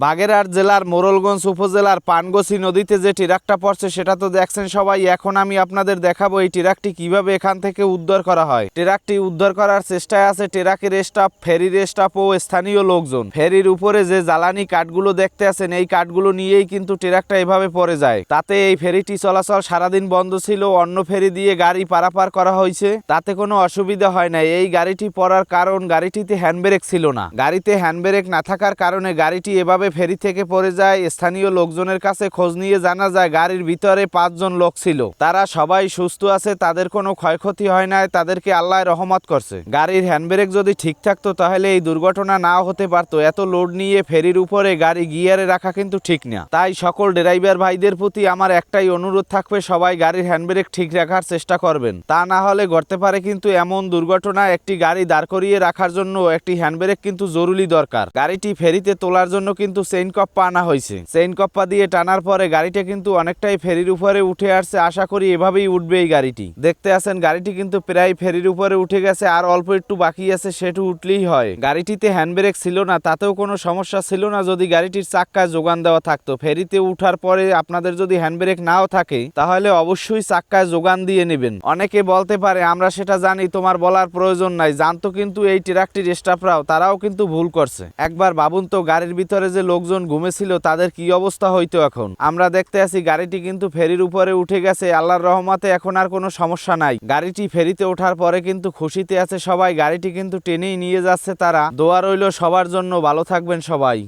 বাগেরহাট জেলার মোড়লগঞ্জ উপজেলার পানগছি নদীতে যে ট্রাকটা পড়ছে সেটা তো দেখছেন সবাই। এখন আমি আপনাদের দেখাবো এই ট্রাকটি কিভাবে এখান থেকে উদ্ধার করা হয়। ট্রাকটি উদ্ধার করার চেষ্টায় আছে ট্রাকের স্টাফ, ফেরির স্টাফ ও স্থানীয় লোকজন। ফেরির উপরে যে জ্বালানি কাঠগুলো দেখতে আছেন, এই কাঠগুলো নিয়েই কিন্তু ট্রাকটা এভাবে পড়ে যায়। তাতে এই ফেরিটি চলাচল সারাদিন বন্ধ ছিল, অন্য ফেরি দিয়ে গাড়ি পারাপার করা হয়েছে, তাতে কোনো অসুবিধা হয় না। এই গাড়িটি পড়ার কারণ গাড়িটিতে হ্যান্ডব্রেক ছিল না। গাড়িতে হ্যান্ডব্রেক না থাকার কারণে গাড়িটি এভাবে ফেরি থেকে পড়ে যায়। স্থানীয় লোকজনের কাছে খোঁজ নিয়ে জানা যায় গাড়ির ভিতরে 5 জন লোক ছিল, তারা সবাই সুস্থ আছে, তাদের কোনো ক্ষয়ক্ষতি হয় নাই, তাদেরকে আল্লাহ রহমত করছে। গাড়ির হ্যান্ডব্রেক যদি ঠিক থাকতো তাহলে এই দুর্ঘটনা নাও হতে পারতো। এত লোড নিয়ে ফেরির উপরে গাড়ি গিয়ারে রাখা কিন্তু ঠিক না। তাই সকল ড্রাইভার ভাইদের প্রতি আমার একটাই অনুরোধ থাকবে, সবাই গাড়ির হ্যান্ডব্রেক ঠিক রাখার চেষ্টা করবেন, তা না হলে ঘটতে পারে কিন্তু এমন দুর্ঘটনা। একটি গাড়ি দাঁড় করিয়ে রাখার জন্য একটি হ্যান্ডব্রেক কিন্তু জরুরি দরকার। গাড়িটি ফেরিতে তোলার জন্য কিন্তু চেইন কপ্পা আনা হয়েছে। চেইন কপ্পা দিয়ে টানার পরে গাড়িটা কিন্তু অনেকটাই ফেরির উপরে উঠে আসছে। আশা করি এভাবেই উঠবে এই গাড়িটি। দেখতে আছেন গাড়িটি কিন্তু প্রায় ফেরির উপরে উঠে গেছে, আর অল্প একটু বাকি আছে, সেটু উঠলেই হয়। গাড়িটিতে হ্যান্ডব্রেক ছিল না, তাতেও কোনো সমস্যা ছিল না যদি গাড়িটির চাক্কায় যোগান দেওয়া থাকতো। ফেরিতে উঠার পরে আপনাদের যদি হ্যান্ডব্রেক নাও থাকে তাহলে অবশ্যই চাক্কায় যোগান দিয়ে নেবেন। অনেকে বলতে পারে আমরা সেটা জানি, তোমার বলার প্রয়োজন নাই। জানতো কিন্তু এই ট্রাকটির স্টাফরাও, তারাও কিন্তু ভুল করছে। একবার ভাবুন তো, গাড়ির ভিতরে যে লোকজন ঘুমেছিল তাদের কি অবস্থা হইতো। এখন আমরা দেখতে আছি গাড়িটি কিন্তু ফেরির উপরে উঠে গেছে, আল্লাহর রহমতে এখন আর কোনো সমস্যা নাই। গাড়িটি ফেরিতে ওঠার পরে কিন্তু খুশিতে আছে সবাই। গাড়িটি কিন্তু টেনেই নিয়ে যাচ্ছে তারা। দোয়া রইল সবার জন্য, ভালো থাকবেন সবাই।